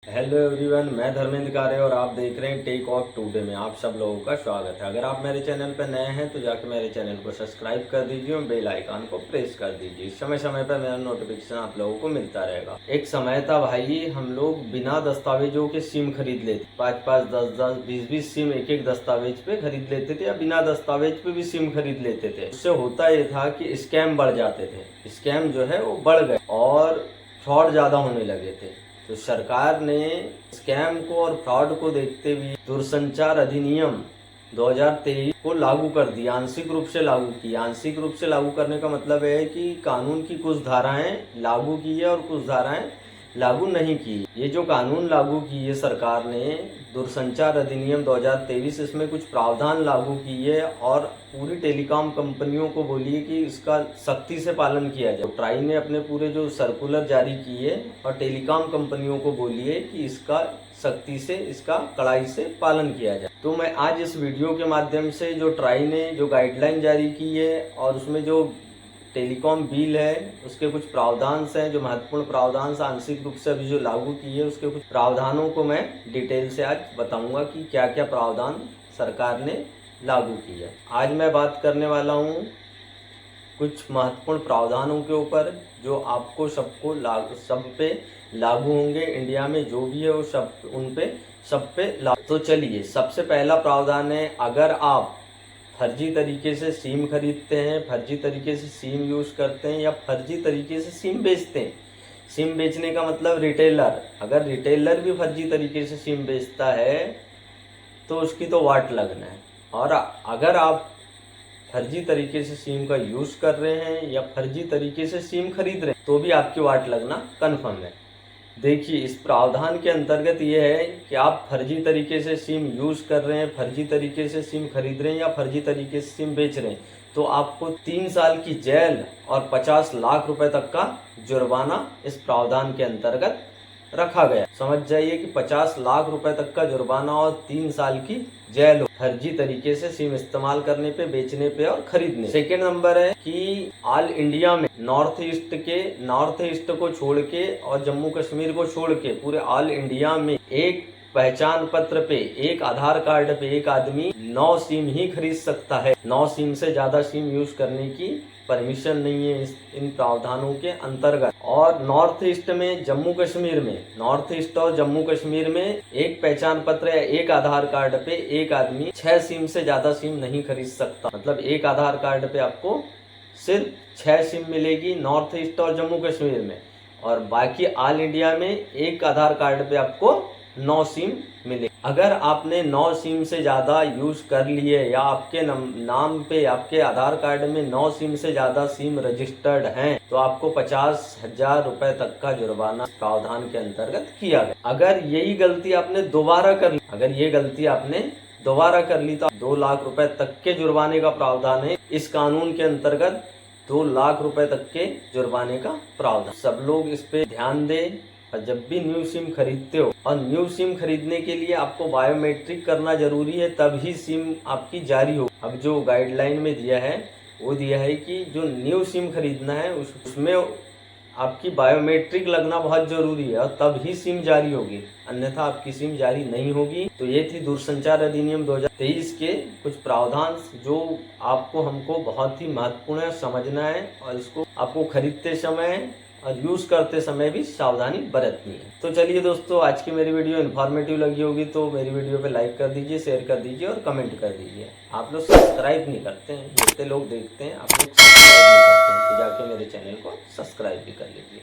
Hello everyone, मैं धर्मेंद्र कारे और आप देख रहे हैं टेक ऑफ टुडे में आप सब लोगों का स्वागत है। अगर आप मेरे चैनल पर नए हैं तो जाके मेरे चैनल को सब्सक्राइब कर दीजिए और बेल आइकन को प्रेस कर दीजिए। समय समय पर मेरा नोटिफिकेशन आप लोगों को मिलता रहेगा। एक समय था भाई, हम लोग बिना दस्तावेजों के सिम खरीद लेते, 5-5, 10-10, 20-20 सिम एक दस्तावेज पे खरीद लेते थे या बिना दस्तावेज पे भी सिम खरीद लेते थे। उससे होता ये था कि स्कैम बढ़ जाते थे। स्कैम जो है वो बढ़ गए और फ्रॉड ज्यादा होने लगे थे। तो सरकार ने स्कैम को और फ्रॉड को देखते हुए दूरसंचार अधिनियम 2023 को लागू कर दिया, आंशिक रूप से लागू किया। आंशिक रूप से लागू करने का मतलब है कि कानून की कुछ धाराएं लागू की है और कुछ धाराएं लागू नहीं की। ये जो कानून लागू की है सरकार ने, दूरसंचार अधिनियम 2023, इसमें कुछ प्रावधान लागू किए और पूरी टेलीकॉम कंपनियों को बोलिए कि इसका सख्ती से पालन किया जाए। तो ट्राई ने अपने पूरे जो सर्कुलर जारी किए और टेलीकॉम कंपनियों को बोलिए कि इसका सख्ती से, इसका कड़ाई से पालन किया जाए। तो मैं आज इस वीडियो के माध्यम से जो ट्राई ने जो गाइडलाइन जारी की है और उसमें जो टेलीकॉम बिल है उसके कुछ प्रावधान हैं, जो महत्वपूर्ण प्रावधान आंशिक रूप से अभी जो लागू किए उसके कुछ प्रावधानों को मैं डिटेल से आज बताऊंगा कि क्या क्या प्रावधान सरकार ने लागू किया। आज मैं बात करने वाला हूं कुछ महत्वपूर्ण प्रावधानों के ऊपर जो आपको सबको सब पे लागू होंगे। इंडिया में जो भी है वो सब उन पे सब पे लागू। तो चलिए, सबसे पहला प्रावधान है, अगर आप फर्जी तरीके से सिम खरीदते हैं, फर्जी तरीके से सिम यूज करते हैं या फर्जी तरीके से सिम बेचते हैं। सिम बेचने का मतलब रिटेलर, अगर रिटेलर भी फर्जी तरीके से सिम बेचता है तो उसकी तो वाट लगना है। और अगर आप फर्जी तरीके से सिम का यूज कर रहे हैं या फर्जी तरीके से सिम खरीद रहे हैं तो भी आपकी वाट लगना कन्फर्म है। देखिए, इस प्रावधान के अंतर्गत ये है कि आप फर्जी तरीके से सिम यूज कर रहे हैं, फर्जी तरीके से सिम खरीद रहे हैं या फर्जी तरीके से सिम बेच रहे हैं तो आपको 3 साल की जेल और 50 लाख रुपए तक का जुर्माना इस प्रावधान के अंतर्गत रखा गया। समझ जाइए कि 50 लाख रुपए तक का जुर्माना और 3 साल की जेल हो फर्जी तरीके से सिम इस्तेमाल करने पे, बेचने पे और खरीदने। सेकेंड नंबर है कि ऑल इंडिया में नॉर्थ ईस्ट को छोड़ के और जम्मू कश्मीर को छोड़ के पूरे ऑल इंडिया में एक पहचान पत्र पे, एक आधार कार्ड पे एक आदमी 9 सिम ही खरीद सकता है। 9 सिम से ज्यादा सिम यूज करने की परमिशन नहीं है इन प्रावधानों के अंतर्गत। और नॉर्थ ईस्ट में, जम्मू कश्मीर में, नॉर्थ ईस्ट और जम्मू कश्मीर में एक पहचान पत्र या एक आधार कार्ड पे एक आदमी 6 सिम से ज्यादा सिम नहीं खरीद सकता। मतलब एक आधार कार्ड पे आपको सिर्फ 6 सिम मिलेगी नॉर्थ ईस्ट और जम्मू कश्मीर में, और बाकी ऑल इंडिया में एक आधार कार्ड पे आपको 9 सिम मिले। अगर आपने 9 सिम से ज्यादा यूज कर लिए या आपके नाम पे, आपके आधार कार्ड में 9 सिम से ज्यादा सिम रजिस्टर्ड हैं तो आपको 50,000 रुपए तक का जुर्माना प्रावधान के अंतर्गत किया गया। अगर यही गलती आपने दोबारा कर ली, अगर ये गलती आपने दोबारा कर ली तो 2 लाख रुपए तक के जुर्माने का प्रावधान है इस कानून के अंतर्गत। 2 लाख रुपए तक के जुर्माने का प्रावधान। सब लोग इस पे ध्यान दें। और जब भी न्यू सिम खरीदते हो, और न्यू सिम खरीदने के लिए आपको बायोमेट्रिक करना जरूरी है, तभी सिम आपकी जारी हो। अब जो गाइडलाइन में दिया है वो दिया है कि जो न्यू सिम खरीदना है उसमें आपकी बायोमेट्रिक लगना बहुत जरूरी है और तब ही सिम जारी होगी, अन्यथा आपकी सिम जारी नहीं होगी। तो ये थी दूरसंचार अधिनियम 2023 के कुछ प्रावधान जो आपको, हमको बहुत ही महत्वपूर्ण समझना है और इसको आपको खरीदते समय और यूज करते समय भी सावधानी बरतनी है। तो चलिए दोस्तों, आज की मेरी वीडियो इन्फॉर्मेटिव लगी होगी तो मेरी वीडियो पे लाइक कर दीजिए, शेयर कर दीजिए और कमेंट कर दीजिए। आप लोग सब्सक्राइब नहीं करते हैं, जितने लोग देखते हैं आप लोग सब्सक्राइब नहीं करते हैं, तो जाके मेरे चैनल को सब्सक्राइब भी कर लीजिए।